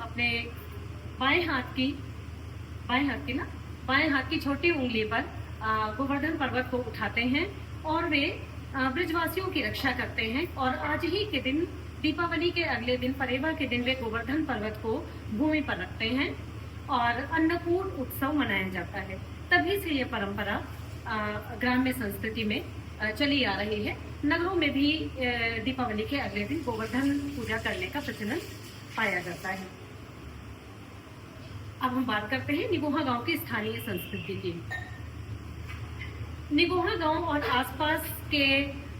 अपने बाएं हाथ की बाएं हाथ की ना बाएं हाथ की छोटी उंगली पर गोवर्धन पर्वत को उठाते हैं और वे ब्रजवासियों की रक्षा करते हैं। और आज ही के दिन, दीपावली के अगले दिन, परेवा के दिन, वे गोवर्धन पर्वत को भूमि पर रखते हैं और अन्नकूट उत्सव मनाया जाता है। तभी से ये परंपरा ग्राम्य संस्कृति में चली आ रही है। नगरों में भी दीपावली के अगले दिन गोवर्धन पूजा करने का प्रचलन पाया जाता है। अब हम बात करते हैं निगोहा गांव की स्थानीय संस्कृति की। निगोहा गांव और आसपास के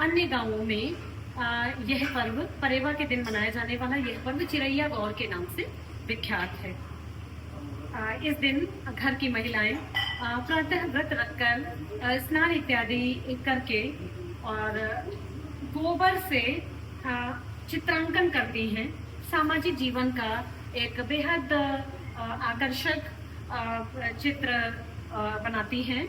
अन्य गांवों में यह पर्व, परेवा के दिन मनाया जाने वाला यह पर्व चिरैया गौर के नाम से विख्यात है। इस दिन घर की महिलाएं प्रातः व्रत रखकर स्नान इत्यादि करके और गोबर से चित्रांकन करती हैं। सामाजिक जीवन का एक बेहद आकर्षक चित्र बनाती हैं।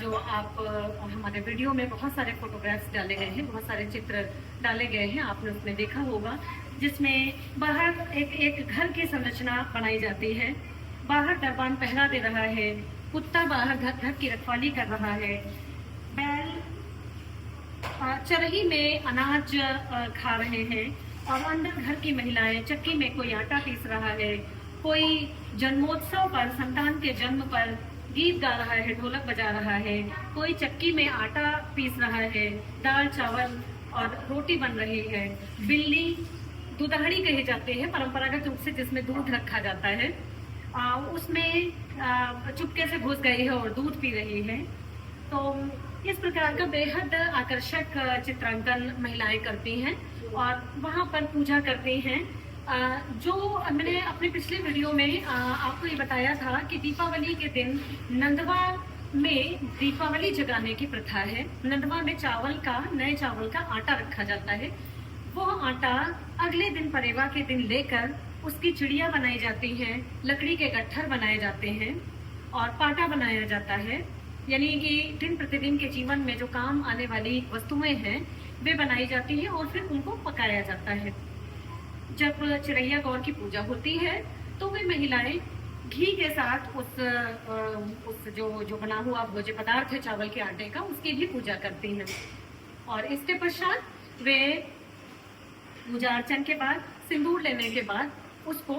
जो आप हमारे वीडियो में बहुत सारे फोटोग्राफ्स डाले गए हैं, बहुत सारे चित्र डाले गए हैं, आपने उसमें देखा होगा, जिसमें बाहर एक घर की संरचना बनाई जाती है। बाहर दरबान पहरा दे रहा है, कुत्ता बाहर घर की रखवाली कर रहा है, बैल चरही में अनाज खा रहे हैं और अंदर घर की महिलाएं चक्की में कोई आटा पीस रहा है, कोई जन्मोत्सव पर, संतान के जन्म पर गीत गा रहा है, ढोलक बजा रहा है, कोई चक्की में आटा पीस रहा है, दाल चावल और रोटी बन रही है। बिल्ली दूधाड़ी कहे जाते हैं परंपरागत रूप से, जिसमें दूध रखा जाता है, उसमें चुपके से घुस गई है और दूध पी रही है। तो इस प्रकार का बेहद आकर्षक चित्रांकन महिलाएं करती हैं और वहां पर पूजा करती हैं। जो मैंने अपने पिछले वीडियो में आपको ये बताया था कि दीपावली के दिन नंदवा में दीपावली जगाने की प्रथा है। नंदवा में नए चावल का आटा रखा जाता है। वो आटा अगले दिन, परेवा के दिन, लेकर उसकी चिड़िया बनाई जाती हैं, लकड़ी के गट्ठर बनाए जाते हैं और पाटा बनाया जाता है। यानी कि दिन प्रतिदिन के जीवन में जो काम आने वाली वस्तुएं हैं वे बनाई जाती हैं और फिर उनको पकाया जाता है। जब चिरैया गौर की पूजा होती है तो वे महिलाएं घी के साथ उस जो बना हुआ भोज्य पदार्थ है चावल के आटे का, उसकी भी पूजा करती हैं। और इसके पश्चात वे पूजा अर्चन के बाद, सिंदूर लेने के बाद उसको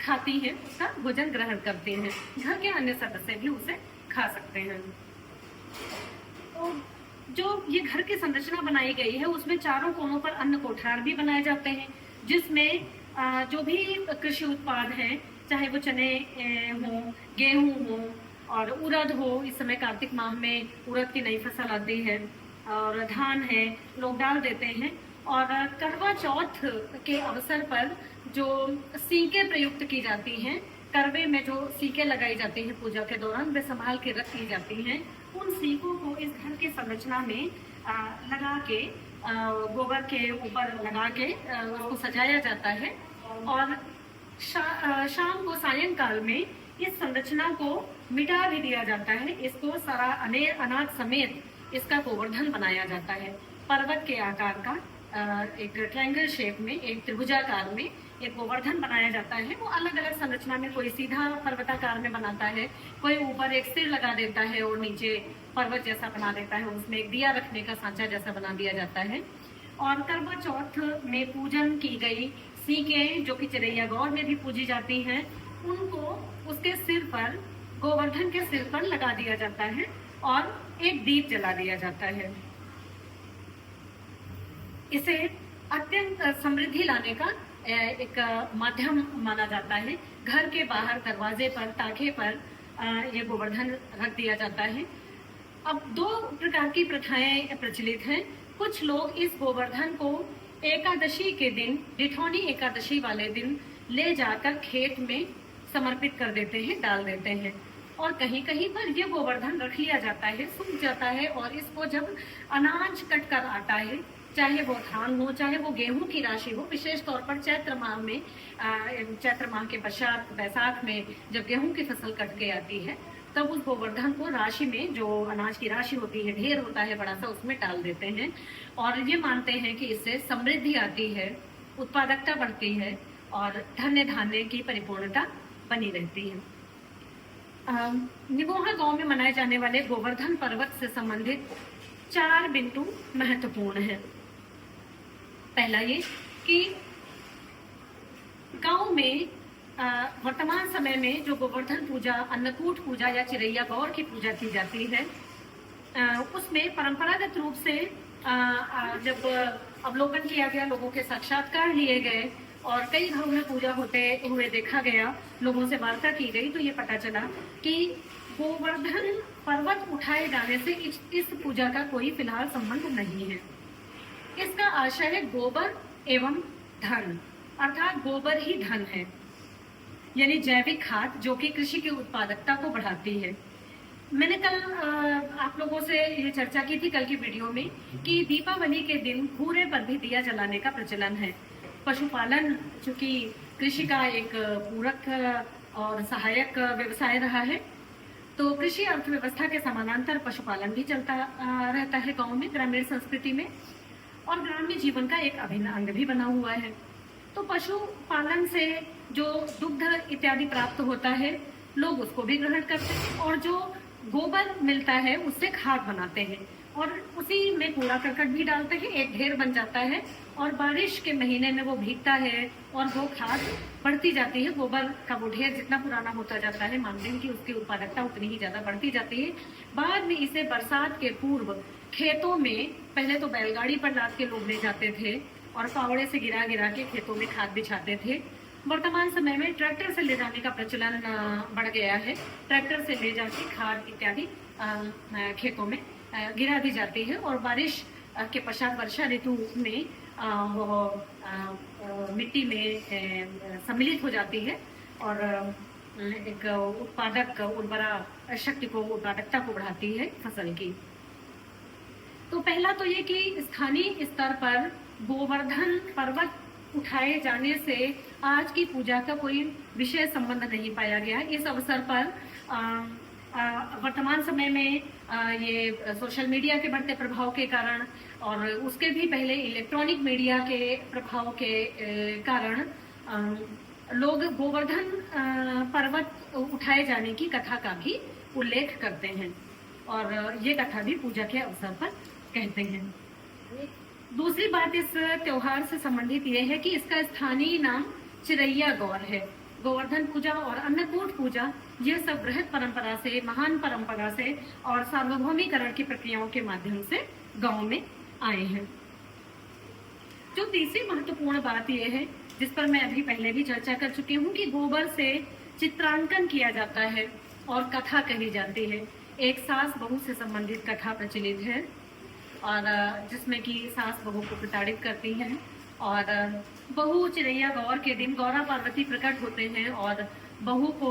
खाती हैं, उसका भोजन ग्रहण करती हैं। घर के अन्य सदस्य भी उसे खा सकते हैं। तो जो ये घर की संरचना बनाई गई है उसमें चारों कोनों पर अन्न कोठार भी बनाए जाते हैं, जिसमें जो भी कृषि उत्पाद हैं, चाहे वो चने हों, गेहूं हो और उड़द हो, इस समय कार्तिक माह में उड़द की नई फसल आती है, और धान है, लोग डाल देते हैं। और करवा चौथ के अवसर पर जो सीकें प्रयुक्त की जाती हैं, करवे में जो सीकें लगाई जाती हैं पूजा के दौरान, वे संभाल के रख ली जाती हैं। उन सीकों को इस घर की संरचना में लगा के, गोबर के ऊपर लगा के उसको सजाया जाता है। और शाम को, सायंकाल में इस संरचना को मिटा भी दिया जाता है। इसको सारा अनाज समेत इसका गोवर्धन बनाया जाता है। पर्वत के आकार का एक ट्रायंगल शेप में, एक त्रिभुजाकार में एक गोवर्धन बनाया जाता है। वो अलग अलग संरचना में, कोई सीधा पर्वताकार में बनाता है, कोई ऊपर एक सिर लगा देता है और नीचे पर्वत जैसा बना देता है, उसमें एक दिया रखने का सांचा जैसा बना दिया जाता है। और करवा चौथ में पूजन की गई सीकें, जो कि चिरैया गौर में भी पूजी जाती हैं, उनको उसके सिर पर, गोवर्धन के सिर पर लगा दिया जाता है और एक दीप जला दिया जाता है। इसे अत्यंत समृद्धि लाने का एक माध्यम माना जाता है। घर के बाहर दरवाजे पर, ताखे पर ये गोवर्धन रख दिया जाता है। अब दो प्रकार की प्रथाएं प्रचलित हैं। कुछ लोग इस गोवर्धन को एकादशी के दिन, डिठौनी एकादशी वाले दिन, ले जाकर खेत में समर्पित कर देते हैं, डाल देते हैं। और कहीं कहीं पर यह गोवर्धन रख लिया जाता है, सूख जाता है, और इसको जब अनाज कट कर आता है, चाहे वो धान हो, चाहे वो गेहूं की राशि हो, विशेष तौर पर चैत्र माह में, चैत्र माह के पश्चात बैसाख में जब गेहूं की फसल कट के आती है, तब उस गोवर्धन को राशि में, जो अनाज की राशि होती है, ढेर होता है बड़ा सा, उसमें डाल देते हैं। और ये मानते हैं कि इससे समृद्धि आती है, उत्पादकता बढ़ती है और धन्य धान्य की परिपूर्णता बनी रहती है। निगोहा गांव में मनाए जाने वाले गोवर्धन पर्वत से संबंधित 4 बिंदु महत्वपूर्ण हैं। पहला ये कि गांव में वर्तमान समय में जो गोवर्धन पूजा, अन्नकूट पूजा या चिरैया गौर की पूजा की जाती है, उसमें परंपरागत रूप से जब अवलोकन किया गया, लोगों के साक्षात्कार लिए गए और कई घरों में पूजा होते हुए देखा गया, लोगों से वार्ता की गई, तो ये पता चला कि गोवर्धन पर्वत उठाए जाने से इस पूजा का कोई फिलहाल संबंध नहीं है। इसका आशय है गोबर एवं धन, अर्थात गोबर ही धन है, यानी जैविक खाद जो कि कृषि की उत्पादकता को बढ़ाती है। मैंने कल आप लोगों से ये चर्चा की थी कल की वीडियो में कि दीपावली के दिन भूरे पर भी दिया जलाने का प्रचलन है। पशुपालन चूंकि कृषि का एक पूरक और सहायक व्यवसाय रहा है, तो कृषि अर्थव्यवस्था के समानांतर पशुपालन भी चलता रहता है गांव में, ग्रामीण संस्कृति में, और ग्रामीण जीवन का एक अभिन्न अंग भी बना हुआ है। तो पशुपालन से जो दुग्ध इत्यादि प्राप्त होता है, लोग उसको भी ग्रहण करते हैं और जो गोबर मिलता है उससे खाद बनाते हैं और उसी में कूड़ा करकट भी डालते हैं, एक ढेर बन जाता है और बारिश के महीने में वो भीगता है और वो खाद बढ़ती जाती है। गोबर का वो ढेर जितना पुराना होता जाता है, मानते हैं कि उसकी उत्पादकता उतनी ही ज्यादा बढ़ती जाती है। बाद में इसे बरसात के पूर्व खेतों में, पहले तो बैलगाड़ी पर लाद के लोग ले जाते थे और फावड़े से गिरा गिरा के खेतों में खाद बिछाते थे। वर्तमान समय में ट्रैक्टर से ले जाने का प्रचलन बढ़ गया है। ट्रैक्टर से ले जाके खाद इत्यादि खेतों में गिरा दी जाती है और बारिश के पश्चात वर्षा ऋतु में वो मिट्टी में सम्मिलित हो जाती है और एक उत्पादक उर्वरा शक्ति को, उत्पादकता को बढ़ाती है फसल की। तो पहला तो ये कि स्थानीय स्तर पर गोवर्धन पर्वत उठाए जाने से आज की पूजा का कोई विशेष संबंध नहीं पाया गया। इस अवसर पर वर्तमान समय में ये सोशल मीडिया के बढ़ते प्रभाव के कारण और उसके भी पहले इलेक्ट्रॉनिक मीडिया के प्रभाव के कारण लोग गोवर्धन पर्वत उठाए जाने की कथा का भी उल्लेख करते हैं और ये कथा भी पूजा के अवसर पर कहते हैं। दूसरी बात इस त्योहार से संबंधित ये है कि इसका स्थानीय नाम चिरैया गौर है। गोवर्धन पूजा और अन्नकूट पूजा ये सब बृहद परंपरा से, महान परंपरा से और सार्वभौमिकरण की प्रक्रियाओं के माध्यम से गांव में आए हैं। जो तीसरी महत्वपूर्ण बात यह है, जिस पर मैं अभी पहले भी चर्चा कर चुकी हूँ, कि गोबर से चित्रांकन किया जाता है और कथा कही जाती है। एक सास बहू से संबंधित कथा प्रचलित है और जिसमें कि सास बहू को प्रताड़ित करती हैं और बहू चिरैया गौर के दिन गौरा पार्वती प्रकट होते हैं और बहू को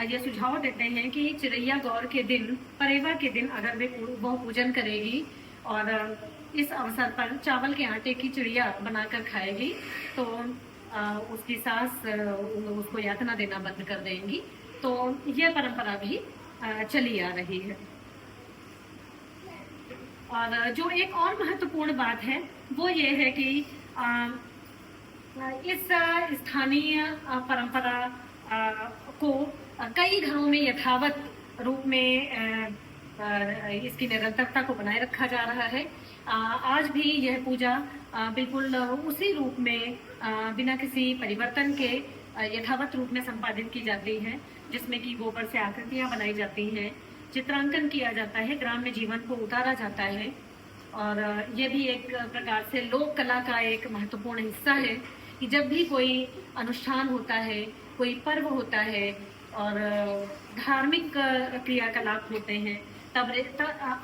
ये सुझाव देते हैं कि चिरैया गौर के दिन, परेवा के दिन अगर वो पूजन करेगी और इस अवसर पर चावल के आटे की चिड़िया बनाकर खाएगी तो उसकी सास उसको यातना देना बंद कर देंगी। तो यह परंपरा भी चली आ रही है। और जो एक और महत्वपूर्ण बात है वो ये है कि इस स्थानीय परंपरा को कई घरों में यथावत रूप में इसकी निरंतरता को बनाए रखा जा रहा है। आज भी यह पूजा बिल्कुल उसी रूप में बिना किसी परिवर्तन के यथावत रूप में संपादित की जाती है, जिसमें कि गोबर से आकृतियां बनाई जाती हैं, चित्रांकन किया जाता है, ग्राम्य जीवन को उतारा जाता है। और यह भी एक प्रकार से लोक कला का एक महत्वपूर्ण हिस्सा है कि जब भी कोई अनुष्ठान होता है, कोई पर्व होता है और धार्मिक क्रियाकलाप होते हैं, तब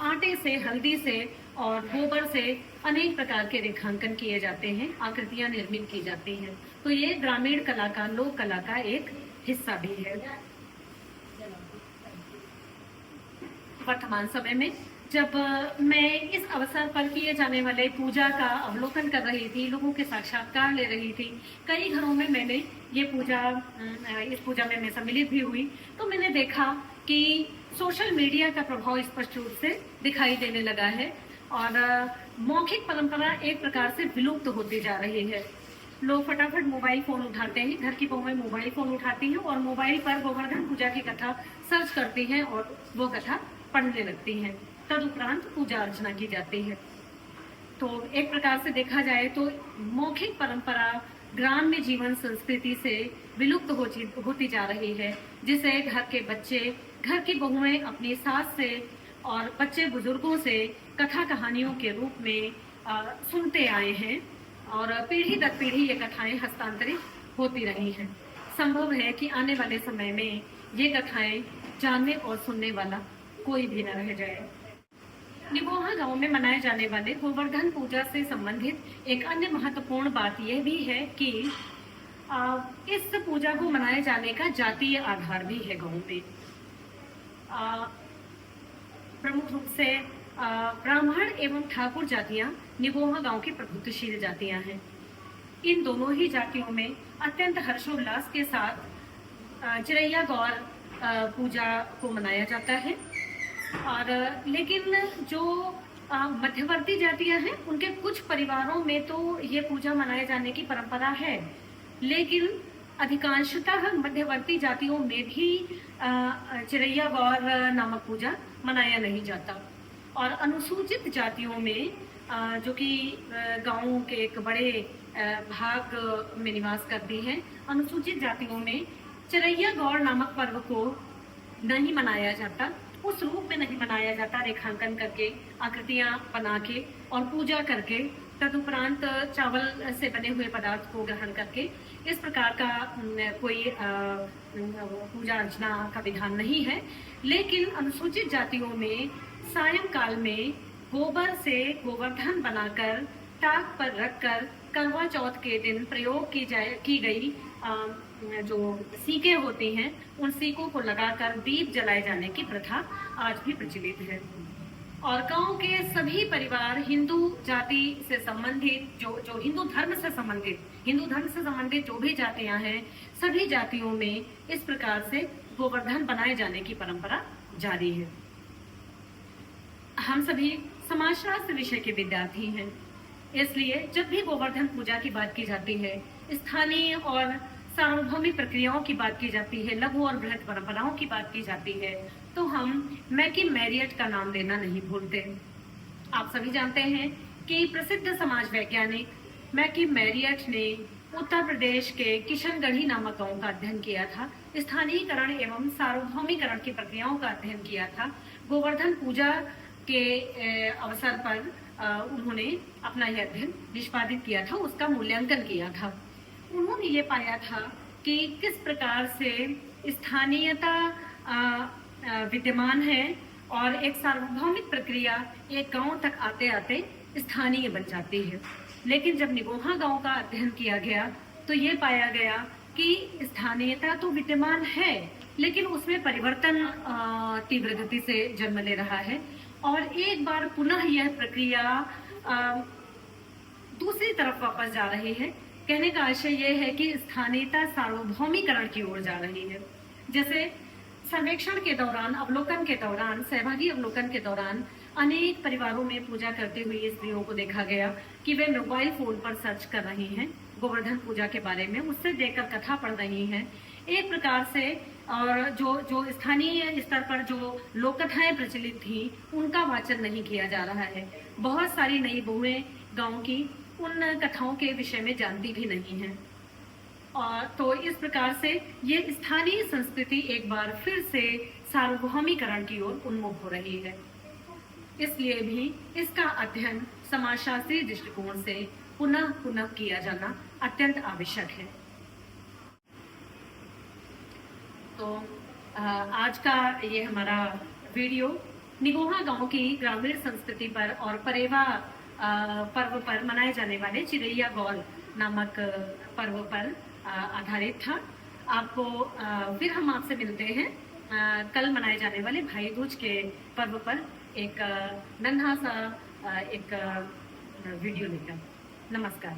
आटे से, हल्दी से और गोबर से अनेक प्रकार के रेखांकन किए जाते हैं, आकृतियां निर्मित की जाती हैं। तो ये ग्रामीण कला का, लोक कला का एक हिस्सा भी है। वर्तमान समय में जब मैं इस अवसर पर किए जाने वाले पूजा का अवलोकन कर रही थी, लोगों के साक्षात्कार ले रही थी, कई घरों में मैंने ये इस पूजा में मैं सम्मिलित भी हुई, तो मैंने देखा कि सोशल मीडिया का प्रभाव स्पष्ट रूप से दिखाई देने लगा है और मौखिक परंपरा एक प्रकार से विलुप्त होती जा रही है। लोग फटाफट मोबाइल फ़ोन उठाते हैं, घर की बहुएं मोबाइल फ़ोन उठाती हैं और मोबाइल पर गोवर्धन पूजा की कथा सर्च करती हैं और वो कथा पढ़ने लगती हैं। तदुपरांत पूजा अर्चना की जाती है। तो एक प्रकार से देखा जाए तो मौखिक परंपरा ग्राम्य जीवन संस्कृति से विलुप्त होती जा रही है, जिसे घर के बच्चे, घर की बहुएं अपनी सास से और बच्चे बुजुर्गों से कथा कहानियों के रूप में सुनते आए हैं और पीढ़ी दर पीढ़ी ये कथाएं हस्तांतरित होती रही हैं। संभव है कि आने वाले समय में ये कथाएं जानने और सुनने वाला कोई भी न रह जाए। निगोहा गांव में मनाए जाने वाले गोवर्धन पूजा से संबंधित एक अन्य महत्वपूर्ण बात यह भी है कि इस पूजा को मनाए जाने का जातीय आधार भी है गांव में। प्रमुख रूप से ब्राह्मण एवं ठाकुर जातियां निगोहा गांव की प्रभुत्वशील जातियां हैं। इन दोनों ही जातियों में अत्यंत हर्षोल्लास के साथ चिरैया गौर पूजा को मनाया जाता है। और लेकिन जो मध्यवर्ती जातियां हैं, उनके कुछ परिवारों में तो ये पूजा मनाए जाने की परंपरा है, लेकिन अधिकांशतः मध्यवर्ती जातियों में भी चिरैया गौर नामक पूजा मनाया नहीं जाता। और अनुसूचित जातियों में जो कि गांवों के एक बड़े भाग में निवास करती हैं, अनुसूचित जातियों में चिरैया गौर नामक पर्व को नहीं मनाया जाता, उस रूप में नहीं मनाया जाता, रेखांकन करके, आकृतियां बना के और पूजा करके, तदुपरांत चावल से बने हुए पदार्थ को ग्रहण करके। इस प्रकार का कोई पूजा अर्चना का विधान नहीं है। लेकिन अनुसूचित जातियों में सायंकाल में गोबर से गोवर्धन बनाकर ताक पर रखकर करवा चौथ के दिन प्रयोग की गई जो सीकें होती हैं, उन सीकों को लगाकर दीप जलाए जाने की प्रथा आज भी प्रचलित है। और गांव के सभी परिवार हिंदू जाति से संबंधित जो हिंदू धर्म से संबंधित जो भी जातियां हैं, सभी जातियों में इस प्रकार से गोवर्धन बनाए जाने की परंपरा जारी है। हम सभी समाजशास्त्र विषय के विद्यार्थी हैं, इसलिए जब भी गोवर्धन पूजा की बात की जाती है, स्थानीय और सार्वभौमिक प्रक्रियाओं की बात की जाती है, लघु और बृहत परंपराओं की बात की जाती है, तो हम मैकिम मैरियट का नाम लेना नहीं भूलते। आप सभी जानते हैं कि प्रसिद्ध समाज वैज्ञानिक मैकिम मैरियट ने उत्तर प्रदेश के किशनगढ़ी नामक गांव का अध्ययन किया था, स्थानीयकरण एवं सार्वभौमिकरण की प्रक्रियाओं का अध्ययन किया था। गोवर्धन पूजा के अवसर पर उन्होंने अपना यह अध्ययन निष्पादित किया था, उसका मूल्यांकन किया था। उन्होंने ये पाया था कि किस प्रकार से स्थानीयता विद्यमान है और एक सार्वभौमिक प्रक्रिया एक गांव तक आते आते स्थानीय बन जाती है। लेकिन जब निगोहा गांव का अध्ययन किया गया तो ये पाया गया कि स्थानीयता तो विद्यमान है, लेकिन उसमें परिवर्तन तीव्र गति से जन्म ले रहा है और एक बार पुनः यह प्रक्रिया दूसरी तरफ वापस जा रही है। कहने का आशय यह है कि स्थानीयता सार्वभौमिकरण की ओर जा रही है। जैसे सर्वेक्षण के दौरान, अवलोकन के दौरान, सहभागी अवलोकन के दौरान अनेक परिवारों में पूजा करती हुई स्त्रियों को देखा गया कि वे मोबाइल फोन पर सर्च कर रही हैं गोवर्धन पूजा के बारे में, उससे देखकर कथा पढ़ रही हैं। एक प्रकार से और जो स्थानीय स्तर पर जो लोक कथाएं प्रचलित थी, उनका वाचन नहीं किया जा रहा है। बहुत सारी नई बहुएं गांव की उन कथाओं के विषय में जानती भी नहीं हैं। और तो इस प्रकार से ये स्थानीय संस्कृति एक बार फिर से सार्वभौमिकरण की ओर उन्मुख हो रही है। इसलिए भी इसका अध्ययन समाजशास्त्रीय दृष्टिकोण से पुनः पुनः किया जाना अत्यंत आवश्यक है। तो आज का ये हमारा वीडियो निगोहा गांव की ग्रामीण संस्कृति पर और परेवा पर्व पर मनाए जाने वाले चिरैया गौर नामक पर्व पर आधारित था। आपको फिर हम आपसे मिलते हैं कल मनाए जाने वाले भाई दूज के पर्व पर एक नन्हा सा एक वीडियो लेकर। नमस्कार।